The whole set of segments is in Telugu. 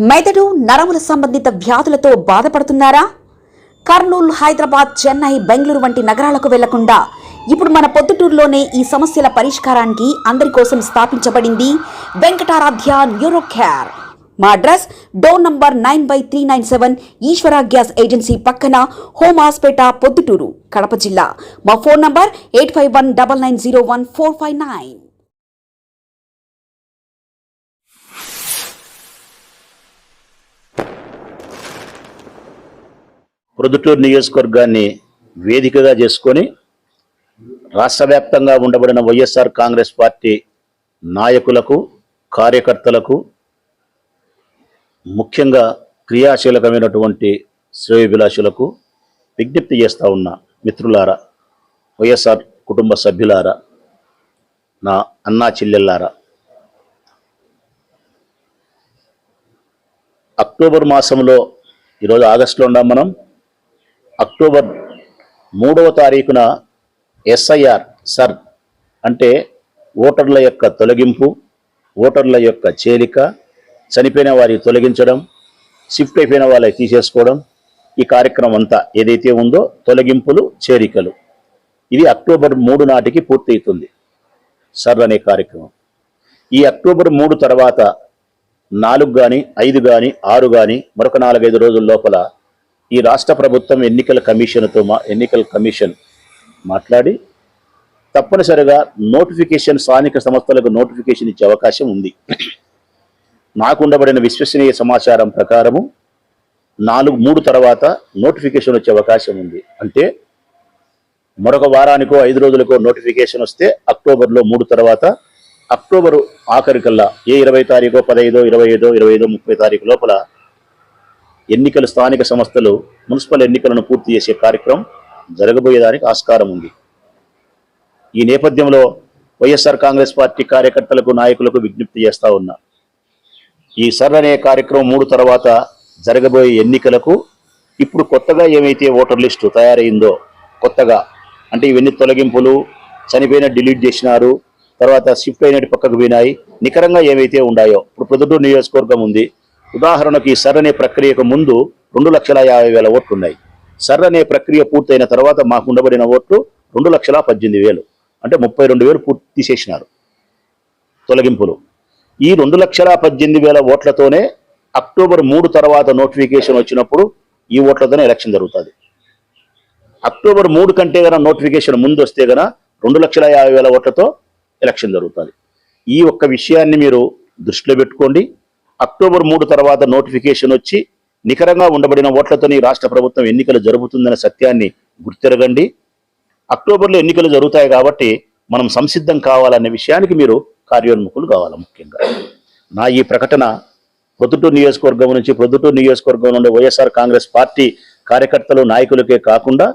మెదడు నరముల సంబంధిత వ్యాధులతో బాధపడుతున్నారా? కర్నూలు, హైదరాబాద్, చెన్నై, బెంగళూరు వంటి నగరాలకు వెళ్లకుండా ఇప్పుడు మన పొద్దుటూరులోనే ఈ సమస్యల పరిష్కారానికి అందరి కోసం స్థాపించబడింది వెంకటారాధ్య న్యూరో కేర్. మా అడ్రస్ డోర్ నంబర్ 9/397 ఈశ్వర గ్యాస్ ఏజెన్సీ పక్కన, హోమాస్పేట, పొద్దుటూరు, కడప జిల్లా. మా ఫోన్ నంబర్ 8519901459. ప్రొద్దుటూరు నియోజకవర్గాన్ని వేదికగా చేసుకొని రాష్ట్ర వ్యాప్తంగా ఉండబడిన వైఎస్ఆర్ కాంగ్రెస్ పార్టీ నాయకులకు, కార్యకర్తలకు, ముఖ్యంగా క్రియాశీలకమైనటువంటి శ్రేయోభిలాషులకు విజ్ఞప్తి చేస్తూ ఉన్న మిత్రులారా, వైఎస్ఆర్ కుటుంబ సభ్యులారా, నా అన్నా చెల్లెల్లారా, అక్టోబర్ మాసంలో, ఈరోజు ఆగస్టులో ఉన్నాం మనం, అక్టోబర్ 3వ తారీఖున ఎస్ఐఆర్ సర్ అంటే ఓటర్ల యొక్క తొలగింపు, ఓటర్ల యొక్క చేరిక, చనిపోయిన వారికి తొలగించడం, షిఫ్ట్ అయిపోయిన వాళ్ళకి తీసేసుకోవడం, ఈ కార్యక్రమం అంతా ఏదైతే ఉందో తొలగింపులు, చేరికలు, ఇది అక్టోబర్ 3 నాటికి పూర్తవుతుంది సర్ అనే కార్యక్రమం. ఈ అక్టోబర్ 3 తర్వాత 4 కానీ 5 కానీ 6 కానీ మరొక 4-5 రోజుల లోపల ఈ రాష్ట్ర ప్రభుత్వం ఎన్నికల కమిషన్ మాట్లాడి తప్పనిసరిగా నోటిఫికేషన్, స్థానిక సంస్థలకు నోటిఫికేషన్ ఇచ్చే అవకాశం ఉంది. నాకు ఉండబడిన విశ్వసనీయ సమాచారం ప్రకారము 3 తర్వాత నోటిఫికేషన్ వచ్చే అవకాశం ఉంది. అంటే మరొక వారానికో 5 రోజులకో నోటిఫికేషన్ వస్తే అక్టోబర్లో 3 తర్వాత, అక్టోబరు ఆఖరికల్లా ఏ 20 తారీఖో, 15, 25, 30 తారీఖు లోపల ఎన్నికలు, స్థానిక సంస్థలు, మున్సిపల్ ఎన్నికలను పూర్తి చేసే కార్యక్రమం జరగబోయేదానికి ఆస్కారం ఉంది. ఈ నేపథ్యంలో వైఎస్ఆర్ కాంగ్రెస్ పార్టీ కార్యకర్తలకు, నాయకులకు విజ్ఞప్తి చేస్తా ఉన్నా. ఈ సర్ అనే కార్యక్రమం 3 తర్వాత జరగబోయే ఎన్నికలకు ఇప్పుడు కొత్తగా ఏమైతే ఓటర్ లిస్టు తయారైందో, కొత్తగా అంటే ఇవన్నీ తొలగింపులు, చనిపోయిన డిలీట్ చేసినారు, తర్వాత షిఫ్ట్ అయినట్టు పక్కకు పోయినాయి, నికరంగా ఏవైతే ఉన్నాయో, ఇప్పుడు ప్రొద్దుటూరు నియోజకవర్గం ఉంది. ఉదాహరణకు ఈ సర్ అనే ప్రక్రియకు ముందు 2,50,000 ఓట్లు ఉన్నాయి. సర్ అనే ప్రక్రియ పూర్తయిన తర్వాత మాకు ఉండబడిన ఓట్లు 2,18,000, అంటే 32,000 పూర్తి తీసేసినారు తొలగింపులు. ఈ 2,18,000 ఓట్లతోనే అక్టోబర్ 3 తర్వాత నోటిఫికేషన్ వచ్చినప్పుడు ఈ ఓట్లతోనే ఎలక్షన్ జరుగుతుంది. అక్టోబర్ 3 కంటే గన నోటిఫికేషన్ ముందు వస్తే గన 2,50,000 ఓట్లతో ఎలక్షన్ జరుగుతుంది. ఈ ఒక్క విషయాన్ని మీరు దృష్టిలో పెట్టుకోండి. అక్టోబర్ 3 తర్వాత నోటిఫికేషన్ వచ్చి నికరంగా ఉండబడిన ఓట్లతోని రాష్ట్ర ప్రభుత్వం ఎన్నికలు జరుగుతుందనే సత్యాన్ని గుర్తిరగండి. అక్టోబర్లో ఎన్నికలు జరుగుతాయి కాబట్టి మనం సంసిద్ధం కావాలనే విషయానికి మీరు కార్యోన్ముఖులు కావాలి. ముఖ్యంగా నా ఈ ప్రకటన ప్రొద్దుటూరు నియోజకవర్గం నుంచి, ప్రొద్దుటూరు నియోజకవర్గం నుండి వైఎస్ఆర్ కాంగ్రెస్ పార్టీ కార్యకర్తలు, నాయకులకే కాకుండా,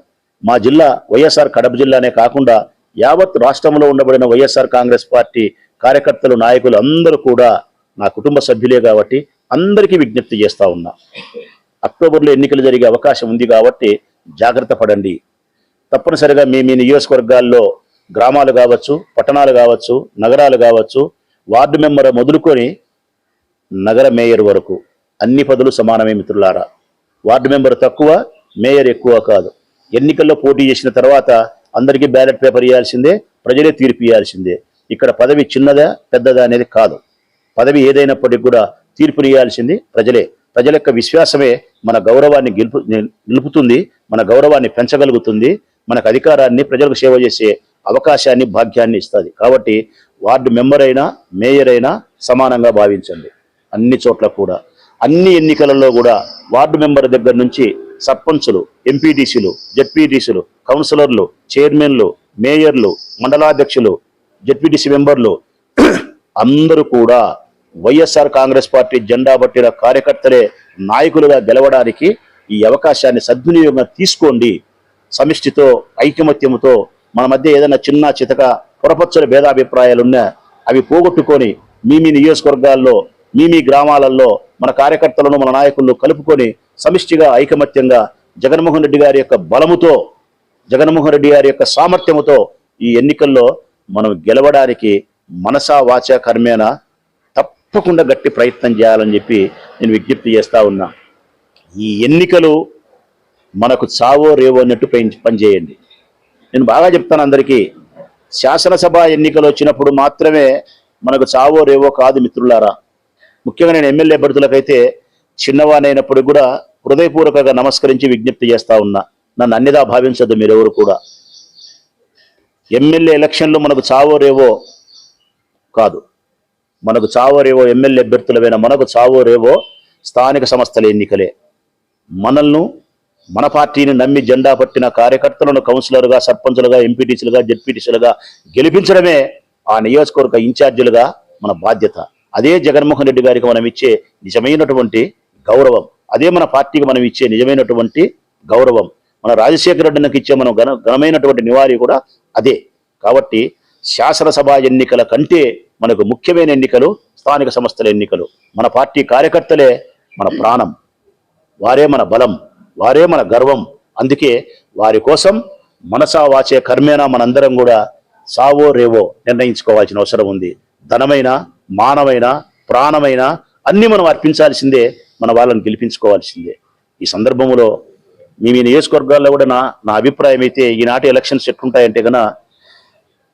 మా జిల్లా వైఎస్ఆర్ కడప జిల్లానే కాకుండా యావత్ రాష్ట్రంలో ఉండబడిన వైఎస్ఆర్ కాంగ్రెస్ పార్టీ కార్యకర్తలు, నాయకులు అందరూ కూడా నా కుటుంబ సభ్యులే కాబట్టి అందరికీ విజ్ఞప్తి చేస్తూ ఉన్నా. అక్టోబర్లో ఎన్నికలు జరిగే అవకాశం ఉంది కాబట్టి జాగ్రత్త పడండి. తప్పనిసరిగా మీ నియోజకవర్గాల్లో గ్రామాలు కావచ్చు, పట్టణాలు కావచ్చు, నగరాలు కావచ్చు, వార్డు మెంబర్ మొదలుకొని నగర మేయర్ వరకు అన్ని పదవులు సమానమే మిత్రులారా. వార్డు మెంబర్ తక్కువ, మేయర్ ఎక్కువ కాదు. ఎన్నికల్లో పోటీ చేసిన తర్వాత అందరికీ బ్యాలెట్ పేపర్ ఇవ్వాల్సిందే, ప్రజలే తీర్పు ఇవ్వాల్సిందే. ఇక్కడ పదవి చిన్నదా పెద్దదా అనేది కాదు. పదవి ఏదైనప్పటికీ కూడా తీర్పుని ఇవ్వాల్సింది ప్రజలే. ప్రజల యొక్క విశ్వాసమే మన గౌరవాన్ని నిలుపుతుంది, మన గౌరవాన్ని పెంచగలుగుతుంది, మనకు అధికారాన్ని, ప్రజలకు సేవ చేసే అవకాశాన్ని, భాగ్యాన్ని ఇస్తుంది. కాబట్టి వార్డు మెంబర్ అయినా, మేయర్ అయినా సమానంగా భావించండి. అన్ని చోట్ల కూడా, అన్ని ఎన్నికలలో కూడా వార్డు మెంబర్ దగ్గర నుంచి సర్పంచులు, ఎంపీటీసీలు, జెడ్పీటీసీలు, కౌన్సిలర్లు, చైర్మన్లు, మేయర్లు, మండలాధ్యక్షులు, జెడ్పీటీసీ మెంబర్లు అందరూ కూడా వైఎస్ఆర్ కాంగ్రెస్ పార్టీ జెండా పట్టిన కార్యకర్తలే నాయకులుగా గెలవడానికి ఈ అవకాశాన్ని సద్వినియోగంగా తీసుకోండి. సమిష్టితో, ఐకమత్యంతో మన మధ్య ఏదైనా చిన్న చితక పొరపచ్చని భేదాభిప్రాయాలున్నా అవి పోగొట్టుకొని మీ నియోజకవర్గాల్లో, మీ గ్రామాలలో మన కార్యకర్తలను, మన నాయకులను కలుపుకొని సమిష్టిగా, ఐకమత్యంగా జగన్మోహన్ రెడ్డి గారి యొక్క బలముతో, జగన్మోహన్ రెడ్డి గారి యొక్క సామర్థ్యముతో ఈ ఎన్నికల్లో మనం గెలవడానికి మనసా వాచా కర్మేనా తప్పకుండా గట్టి ప్రయత్నం చేయాలని చెప్పి నేను విజ్ఞప్తి చేస్తా ఉన్నా. ఈ ఎన్నికలు మనకు చావో రేవో అన్నట్టు పనిచేయండి. నేను బాగా చెప్తాను అందరికీ, శాసనసభ ఎన్నికలు వచ్చినప్పుడు మాత్రమే మనకు చావో రేవో కాదు మిత్రులారా. ముఖ్యంగా నేను ఎమ్మెల్యే అభ్యర్థులకైతే చిన్నవానైనప్పుడు కూడా హృదయపూర్వకంగా నమస్కరించి విజ్ఞప్తి చేస్తా ఉన్నా. నన్ను అన్నిదా భావించద్దు మీరెవరు కూడా. ఎమ్మెల్యే ఎలక్షన్లు మనకు చావో రేవో కాదు, మనకు చావో రేవో ఎమ్మెల్యే అభ్యర్థులమైన మనకు చావో రేవో స్థానిక సంస్థల ఎన్నికలే. మనల్ని, మన పార్టీని నమ్మి జెండా పట్టిన కార్యకర్తలను కౌన్సిలర్గా, సర్పంచులుగా, ఎంపీటీసీలుగా, జెడ్పీటీసీలుగా గెలిపించడమే ఆ నియోజకవర్గ ఇన్ఛార్జీలుగా మన బాధ్యత. అదే జగన్మోహన్ రెడ్డి గారికి మనం ఇచ్చే నిజమైనటువంటి గౌరవం, అదే మన పార్టీకి మనం ఇచ్చే నిజమైనటువంటి గౌరవం, మన రాజశేఖర రెడ్డికి ఇచ్చే మనం ఘనమైనటువంటి నివాళి కూడా అదే. కాబట్టి శాసనసభ ఎన్నికల కంటే మనకు ముఖ్యమైన ఎన్నికలు స్థానిక సంస్థల ఎన్నికలు. మన పార్టీ కార్యకర్తలే మన ప్రాణం, వారే మన బలం, వారే మన గర్వం. అందుకే వారి కోసం మనసా వాచే కర్మేనా మనందరం కూడా సావో రేవో నిర్ణయించుకోవాల్సిన అవసరం ఉంది. ధనమైన, మానమైన, ప్రాణమైన అన్నీ మనం అర్పించాల్సిందే, మన వాళ్ళని గెలిపించుకోవాల్సిందే. ఈ సందర్భంలో మీ నియోజకవర్గాల్లో కూడా నా అభిప్రాయం అయితే ఈనాటి ఎలక్షన్స్ ఎట్లుంటాయంటే కన్నా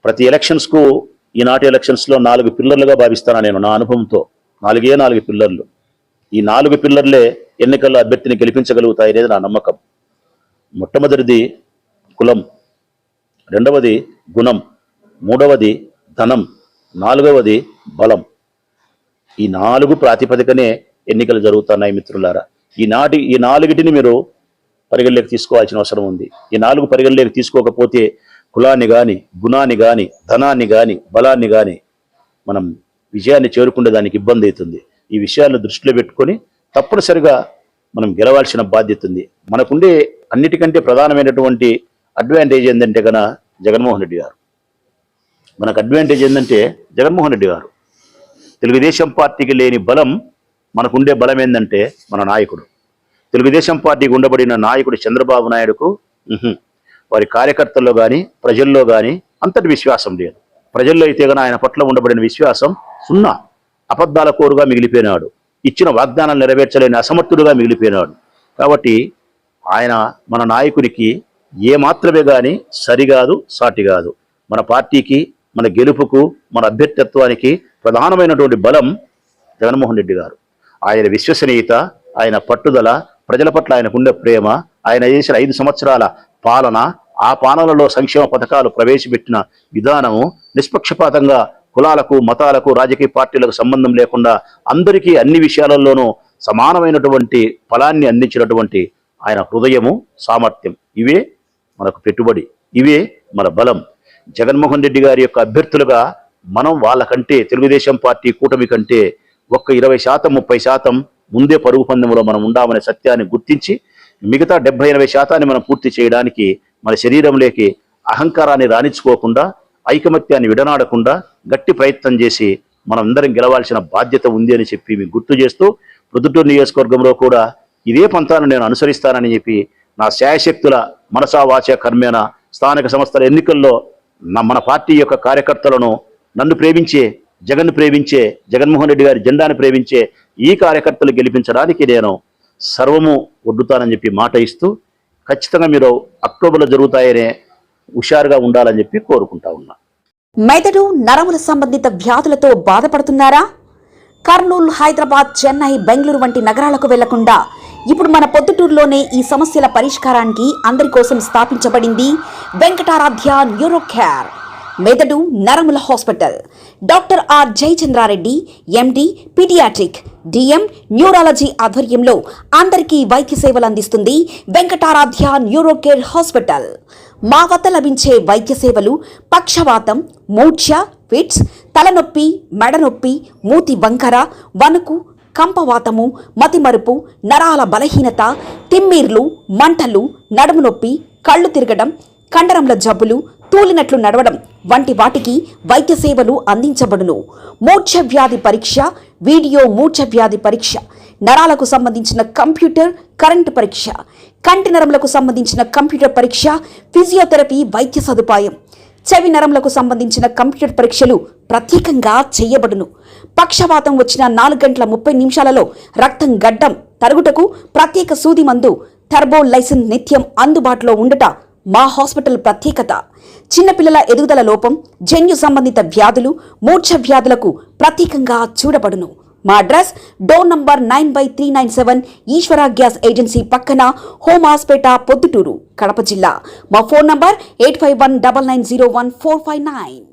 ప్రతి ఎలక్షన్స్కు ఈనాటి ఎలక్షన్స్లో 4 పిల్లర్లుగా భావిస్తాను నేను. నా అనుభవంతో 4 పిల్లర్లు. ఈ 4 పిల్లర్లే ఎన్నికల్లో అభ్యర్థిని గెలిపించగలుగుతాయి అనేది నా నమ్మకం. మొట్టమొదటిది కులం, రెండవది గుణం, మూడవది ధనం, 4వది బలం. ఈ 4 ప్రాతిపదికనే ఎన్నికలు జరుగుతున్నాయి మిత్రులారా. ఈ 4టిని మీరు పరిగణలోకి తీసుకోవాల్సిన అవసరం ఉంది. ఈ 4 పరిగణలోకి తీసుకోకపోతే కులాన్ని కానీ, గుణాన్ని కానీ, ధనాన్ని కానీ, బలాన్ని కానీ మనం విజయాన్ని చేరుకునే దానికి ఇబ్బంది అవుతుంది. ఈ విషయాలను దృష్టిలో పెట్టుకొని తప్పనిసరిగా మనం గెలవాల్సిన బాధ్యత ఉంది. మనకుండే అన్నిటికంటే ప్రధానమైనటువంటి అడ్వాంటేజ్ ఏంటంటే కన్నా జగన్మోహన్ రెడ్డి గారు. మనకు అడ్వాంటేజ్ ఏంటంటే జగన్మోహన్ రెడ్డి గారు. తెలుగుదేశం పార్టీకి లేని బలం మనకుండే బలం ఏంటంటే మన నాయకుడు. తెలుగుదేశం పార్టీకి ఉండబడిన నాయకుడు చంద్రబాబు నాయుడుకు వారి కార్యకర్తల్లో కానీ, ప్రజల్లో కానీ అంతటి విశ్వాసం లేదు. ప్రజల్లో అయితే కానీ ఆయన పట్ల ఉండబడిన విశ్వాసం 0. అబద్ధాల కోరుగా మిగిలిపోయినాడు. ఇచ్చిన వాగ్దానాలు నెరవేర్చలేని అసమర్థుడుగా మిగిలిపోయినాడు. కాబట్టి ఆయన మన నాయకుడికి ఏమాత్రమే కానీ సరికాదు, సాటి కాదు. మన పార్టీకి, మన గెలుపుకు, మన అభ్యర్థిత్వానికి ప్రధానమైనటువంటి బలం జగన్మోహన్ రెడ్డి గారు. ఆయన విశ్వసనీయత, ఆయన పట్టుదల, ప్రజల పట్ల ఆయనకుండే ప్రేమ, ఆయన చేసిన 5 సంవత్సరాల పాలన, ఆ పాలనలో సంక్షేమ పథకాలు ప్రవేశపెట్టిన విధానము, నిష్పక్షపాతంగా కులాలకు, మతాలకు, రాజకీయ పార్టీలకు సంబంధం లేకుండా అందరికీ అన్ని విషయాలలోనూ సమానమైనటువంటి ఫలాన్ని అందించినటువంటి ఆయన హృదయము, సామర్థ్యం, ఇవే మనకు పెట్టుబడి, ఇవే మన బలం. జగన్మోహన్ రెడ్డి గారి యొక్క అభ్యర్థులుగా మనం వాళ్ళకంటే, తెలుగుదేశం పార్టీ కూటమి కంటే 20%, 30% ముందే పరుగు పందెంలో మనం ఉండామనే సత్యాన్ని గుర్తించి మిగతా 70-80% మనం పూర్తి చేయడానికి మన శరీరంలోకి అహంకారాన్ని రాణించుకోకుండా, ఐకమత్యాన్ని విడనాడకుండా గట్టి ప్రయత్నం చేసి మనం అందరం గెలవాల్సిన బాధ్యత ఉంది అని చెప్పి మీకు గుర్తు చేస్తూ, ప్రొద్దుటూరు నియోజకవర్గంలో కూడా ఇదే పంతాను నేను అనుసరిస్తానని చెప్పి నా శాయశక్తుల మనసా వాచ కర్మేన స్థానిక సంస్థల ఎన్నికల్లో మన పార్టీ యొక్క కార్యకర్తలను, నన్ను ప్రేమించే, జగన్ను ప్రేమించే, జగన్మోహన్ రెడ్డి గారి జెండాను ప్రేమించే ఈ కార్యకర్తలు గెలిపించడానికి నేను సర్వము ఒడ్డుతానని చెప్పి మాట ఇస్తూ, ఖచ్చితంగా మీరు అక్టోబర్లో జరుగుతాయనే హుషారుగా ఉండాలని చెప్పి కోరుకుంటా ఉన్నా. మెదడు, నరముల సంబంధిత వ్యాధులతో బాధపడుతున్నారా? కర్నూలు, హైదరాబాద్, చెన్నై, బెంగళూరు వంటి నగరాలకు వెళ్లకుండా ఇప్పుడు మన పొద్దుటూరులోనే ఈ సమస్యల పరిష్కారానికి అందరి కోసం స్థాపించబడింది వెంకటారాధ్య న్యూరో కేర్, మెదడు నరముల hospital. Doctor R Jayachandra Reddy, MD, paediatric, DM, neurology ఆధ్వర్యంలో అందరికీ వైద్య సేవలు అందిస్తుంది వెంకటారాధ్య న్యూరో కేర్ హాస్పిటల్. మా వద్ద లభించే వైద్య సేవలు పక్షవాతం, మూర్ఛ, ఫిట్స్, తలనొప్పి, మెడనొప్పి, మూతి వంకర, వణుకు, కంపవాతము, మతిమరుపు, నరాల బలహీనత, తిమ్మిర్లు, మంటలు, నడుము నొప్పి, కళ్ళు తిరగడం, కండరంల జబ్బులు, తూలినట్లు నడవడం వంటి వాటికి వైద్య సేవలు అందించబడును. మూర్ఛ వ్యాధి పరీక్ష, వీడియో మూర్ఛ వ్యాధి పరీక్ష, నరాలకు సంబంధించిన కంప్యూటర్, కరెంటు పరీక్ష, కంటి నరములకు సంబంధించిన కంప్యూటర్ పరీక్ష, ఫిజియోథెరపీ వైద్య సదుపాయం, చెవి నరములకు సంబంధించిన కంప్యూటర్ పరీక్షలు ప్రత్యేకంగా చేయబడును. పక్షవాతం వచ్చిన 4 గంటల 30 నిమిషాలలో రక్తం గడ్డం తరుగుటకు ప్రత్యేక సూది మందు థర్బోలైసిన్ నిత్యం అందుబాటులో ఉండట మా హాస్పిటల్ ప్రత్యేకత. చిన్నపిల్లల ఎదుగుదల లోపం, జన్యు సంబంధిత వ్యాధులు, మూర్ఛ వ్యాధులకు ప్రత్యేకంగా చూడబడును. మా అడ్రస్ డోర్ నంబర్ 9/397 ఈశ్వర గ్యాస్ ఏజెన్సీ పక్కన, హోమాస్పేట, పొద్దుటూరు, కడప జిల్లా. మా ఫోన్ నంబర్ 8519901459.